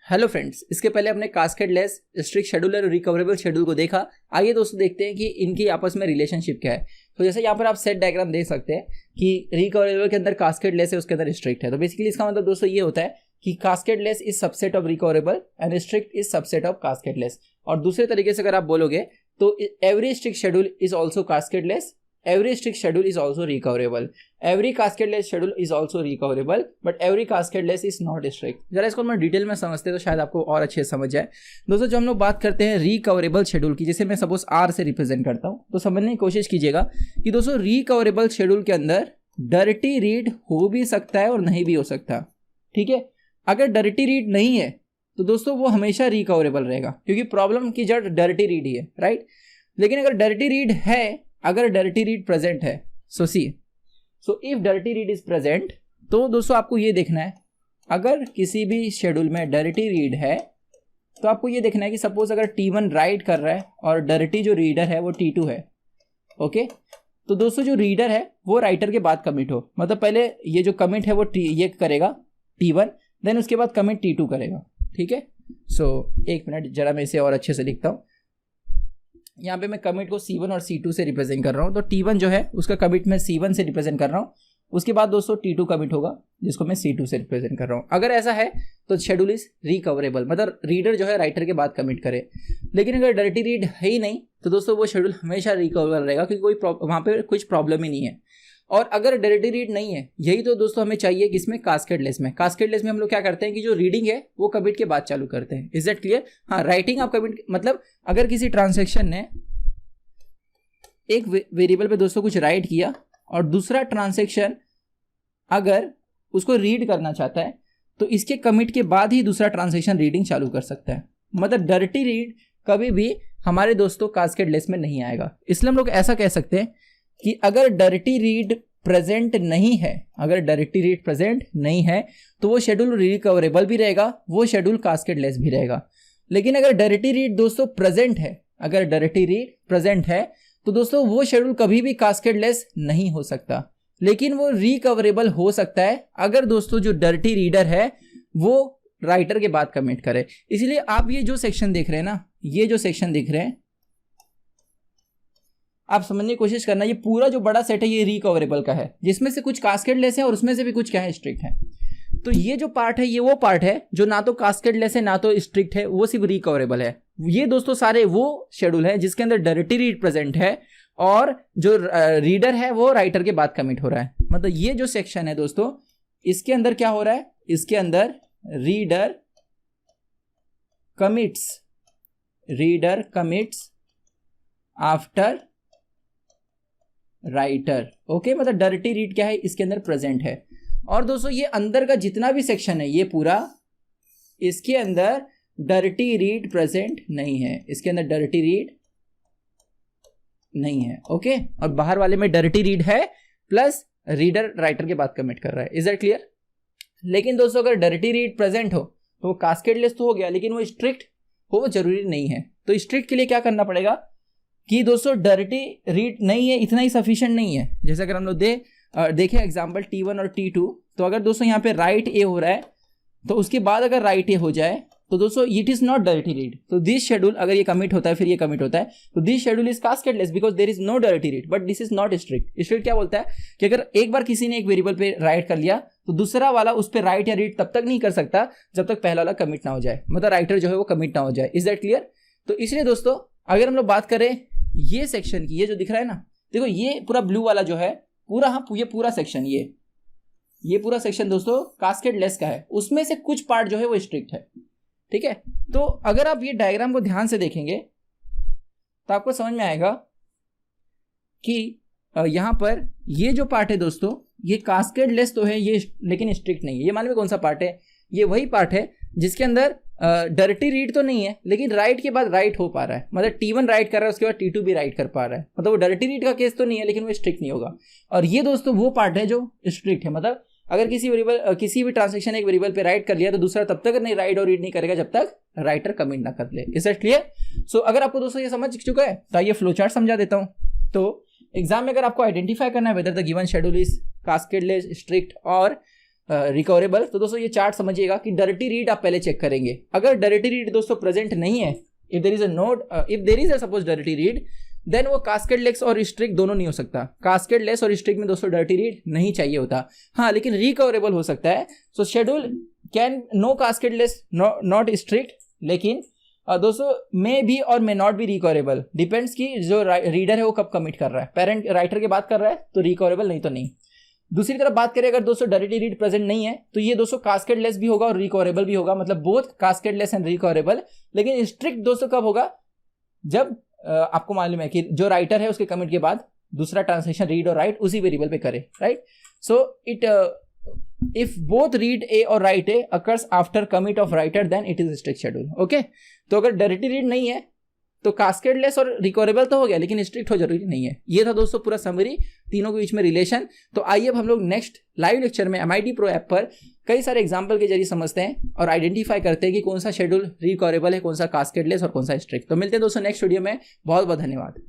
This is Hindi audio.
हेलो फ्रेंड्स, इसके पहले हमने कास्केडलेस, स्ट्रिक्ट शेड्यूलर और रिकवरेबल शेड्यूल को देखा। आइए दोस्तों देखते हैं कि इनकी आपस में रिलेशनशिप क्या है। तो जैसे यहाँ पर आप सेट डायग्राम देख सकते हैं कि रिकवरेबल के अंदर कास्केडलेस है, उसके अंदर स्ट्रिक्ट है। तो बेसिकली इसका मतलब दोस्तों ये होता है कि cascadeless is subset of recoverable and strict is subset of cascadeless. और दूसरे तरीके से अगर आप बोलोगे तो every strict schedule is also cascadeless, every strict schedule is also recoverable, every cascadeless schedule is also recoverable, but every cascadeless is not strict। जरा इसको मैं डिटेल में समझते हैं तो शायद आपको और अच्छे से समझ जाए। दोस्तों जो हम लोग बात करते हैं रिकवरेबल शेड्यूल की, जैसे मैं सपोज R से रिप्रेजेंट करता हूं, तो समझने की कोशिश कीजिएगा कि दोस्तों रिकवरेबल शेड्यूल के अंदर डर्टी रीड हो भी सकता है और नहीं भी हो सकता। ठीक है, अगर डर्टी रीड नहीं है तो दोस्तों वो हमेशा रिकवरेबल रहेगा, क्योंकि प्रॉब्लम की जड़ डर्टी रीड ही है, राइट। लेकिन अगर डर्टी रीड है, अगर डर्टी रीड प्रेजेंट है, so if dirty read is present, तो दोस्तों आपको ये देखना है, अगर किसी भी शेड्यूल में डर्टी रीड है तो आपको ये देखना है कि सपोज अगर T1 राइट कर रहा है और डर्टी जो रीडर है वो T2 है। ओके, तो दोस्तों जो रीडर है वो राइटर के बाद कमिट हो, मतलब पहले ये जो कमिट है वो ये करेगा T1, देन उसके बाद कमिट T2 करेगा। ठीक है, सो एक मिनट जरा मैं इसे और अच्छे से लिखता हूँ। यहाँ पे मैं कमिट को C1 और C2 से रिप्रेजेंट कर रहा हूँ, तो T1 जो है उसका कमिट मैं C1 से रिप्रेजेंट कर रहा हूँ, उसके बाद दोस्तों T2 कमिट होगा जिसको मैं C2 से रिप्रेजेंट कर रहा हूँ। अगर ऐसा है तो शेड्यूल इज रिकवरेबल, मतलब रीडर जो है राइटर के बाद कमिट करे। लेकिन अगर डर्टी रीड है ही नहीं तो दोस्तों वो शेड्यूल हमेशा रिकवरेबल रहेगा, क्योंकि कोई वहाँ पे कुछ प्रॉब्लम ही नहीं है। और अगर डर्टी रीड नहीं है, यही तो दोस्तों हमें चाहिए किसमें, कास्केडलेस में। कास्केडलेस में हम लोग क्या करते हैं कि जो रीडिंग है वो कमिट के बाद चालू करते हैं। Is that clear? हाँ, राइटिंग आप कमिट, मतलब अगर किसी ट्रांजैक्शन ने एक वेरिएबल पे दोस्तों कुछ राइट किया और दूसरा ट्रांजैक्शन अगर उसको रीड करना चाहता है तो इसके कमिट के बाद ही दूसरा ट्रांजैक्शन रीडिंग चालू कर सकता है। मतलब डर्टी रीड कभी भी हमारे दोस्तों कास्केडलेस में नहीं आएगा। इसलिए हम लोग ऐसा कह सकते हैं कि अगर डर्टी रीड प्रेजेंट नहीं है, अगर डर्टी रीड प्रेजेंट नहीं है तो वो शेड्यूल रिकवरेबल भी रहेगा, वो शेड्यूल कास्केडलेस भी रहेगा। लेकिन अगर डर्टी रीड दोस्तों प्रेजेंट है, अगर डर्टी रीड प्रेजेंट है तो दोस्तों वो शेड्यूल कभी भी कास्केडलेस नहीं हो सकता, लेकिन वो रिकवरेबल हो सकता है अगर दोस्तों जो डर्टी रीडर है वो राइटर के बाद कमिट करे। इसलिए आप ये जो सेक्शन देख रहे हैं ना, ये जो सेक्शन देख रहे हैं, आप समझने की कोशिश करना, ये पूरा जो बड़ा सेट है ये रिकवरेबल का है, जिसमें से कुछ कास्केडलेस है और उसमें से भी कुछ क्या है, स्ट्रिक्ट है। तो ये जो पार्ट है ये वो पार्ट है जो ना तो कास्केडलेस है ना तो स्ट्रिक्ट है, वो सिर्फ रिकवरेबल है। ये दोस्तों सारे वो शेड्यूल है जिसके अंदर डर्टी रीड प्रेजेंट है और जो रीडर है वो राइटर के बाद कमिट हो रहा है। मतलब ये जो सेक्शन है दोस्तों, इसके अंदर क्या हो रहा है, इसके अंदर reader commits after writer. Okay, मतलब डर्टी रीड क्या है, इसके अंदर प्रेजेंट है। और दोस्तों ये अंदर का जितना भी सेक्शन है ये पूरा, इसके अंदर डर्टी रीड प्रेजेंट नहीं है, इसके अंदर डर्टी रीड नहीं है। ओके, और बाहर वाले में डर्टी रीड है प्लस रीडर राइटर के बाद कमिट कर रहा है। Is that clear? लेकिन दोस्तों अगर डर्टी रीड प्रेजेंट हो तो वो कास्केडलेस तो हो गया, लेकिन वो स्ट्रिक्ट हो जरूरी नहीं है। तो स्ट्रिक्ट के लिए क्या करना पड़ेगा कि दोस्तों डर्टी रीड नहीं है, इतना ही सफिशिएंट नहीं है। जैसे अगर हम लोग देखें एग्जाम्पल T1 और T2, तो अगर दोस्तों यहाँ पे राइट ए हो रहा है तो उसके बाद अगर राइट ए हो जाए तो दोस्तों it is not dirty read. तो दिस शेड्यूल, अगर ये कमिट होता है फिर ये कमिट होता है, तो this schedule is cascadeless because there is no dirty read, but this is not strict. Strict क्या बोलता है कि अगर एक बार किसी ने एक वेरिएबल पे राइट कर लिया तो दूसरा वाला उस पर राइट या रीड तब तक नहीं कर सकता जब तक पहला वाला कमिट ना हो जाए, मतलब राइटर जो है वो कमिट ना हो जाए। Is that clear? तो इसलिए दोस्तों अगर हम लोग बात करें ये सेक्शन की, ये जो दिख रहा है ना, देखो ये पूरा ब्लू वाला जो है पूरा, हाँ ये पूरा सेक्शन, ये पूरा सेक्शन दोस्तों कास्केडलेस का है, उसमें से कुछ पार्ट जो है वो स्ट्रिक्ट है। ठीक है, तो अगर आप ये डायग्राम को ध्यान से देखेंगे तो आपको समझ में आएगा कि यहां पर ये जो पार्ट है दोस्तों ये कास्केडलेस तो है ये, लेकिन स्ट्रिक्ट नहीं है। ये मालूम है कौन सा पार्ट है? ये वही पार्ट है जिसके अंदर डर्टी रीड तो नहीं है लेकिन राइट के बाद राइट हो पा रहा है, मतलब T1 राइट कर रहा है उसके बाद T2 भी राइट कर पा रहा है, मतलब वो डर्टी रीड का केस तो नहीं है लेकिन वो स्ट्रिक्ट नहीं होगा। और ये दोस्तों वो पार्ट है जो स्ट्रिक्ट है, मतलब अगर किसी भी ट्रांजैक्शन एक वेरिएबल पे राइट कर लिया तो दूसरा तब तक नहीं राइट और रीड नहीं करेगा जब तक राइटर कमिट ना कर ले। Is that clear? सो अगर आपको दोस्तों ये समझ चुका है तो ये फ्लो चार्ट समझा देता हूं। तो एग्जाम में अगर आपको आइडेंटिफाई करना है whether the given schedule is cascadeless, strict और रिकवरेबल, तो दोस्तों ये चार्ट समझिएगा कि डायरेक्टली रीड आप पहले चेक करेंगे। अगर डायरेक्टली रीड दोस्तों प्रेजेंट नहीं है, if there is a node, if there is a suppose directly read, then वो कास्केड लेस और स्ट्रिक दोनों नहीं हो सकता। कास्केड लेस और स्ट्रिक में दोस्तों डायरेक्टली रीड नहीं चाहिए होता, हाँ लेकिन रिकवरेबल हो सकता है। So schedule can no cascadeless not strict, लेकिन दोस्तों मे भी और मे नॉट भी रिकवरेबल, डिपेंड्स कि जो रीडर है वो कब कमिट कर रहा है, पेरेंट राइटर की बात कर रहा है तो रिकवरेबल, नहीं तो नहीं। दूसरी तरफ बात करें अगर दोस्तों डायरेक्टली रीड प्रेजेंट नहीं है तो ये दोस्तों कास्केड लेस भी होगा और रिकवरेबल भी होगा, मतलब both cascade less and recoverable. लेकिन स्ट्रिक्ट दोस्तों कब होगा, जब आपको मालूम है कि जो राइटर है उसके कमिट के बाद दूसरा ट्रांसलेशन रीड और राइट उसी वेरिएबल पे करे, right. So it if both read A और write A occurs after commit of writer then it is strict schedule, okay। तो अगर डायरेक्टली रीड नहीं है तो कास्केडलेस और रिकवरेबल तो हो गया, लेकिन स्ट्रिक्ट हो जरूरी नहीं है। ये था दोस्तों पूरा समरी, तीनों के बीच में रिलेशन। तो आइए अब हम लोग नेक्स्ट लाइव लेक्चर में MIT Pro ऐप पर कई सारे एग्जांपल के जरिए समझते हैं और आइडेंटिफाई करते हैं कि कौन सा शेड्यूल रिकवरेबल है, कौन सा कास्केडलेस और कौन सा स्ट्रिक्ट। तो मिलते हैं दोस्तों नेक्स्ट वीडियो में, बहुत बहुत धन्यवाद।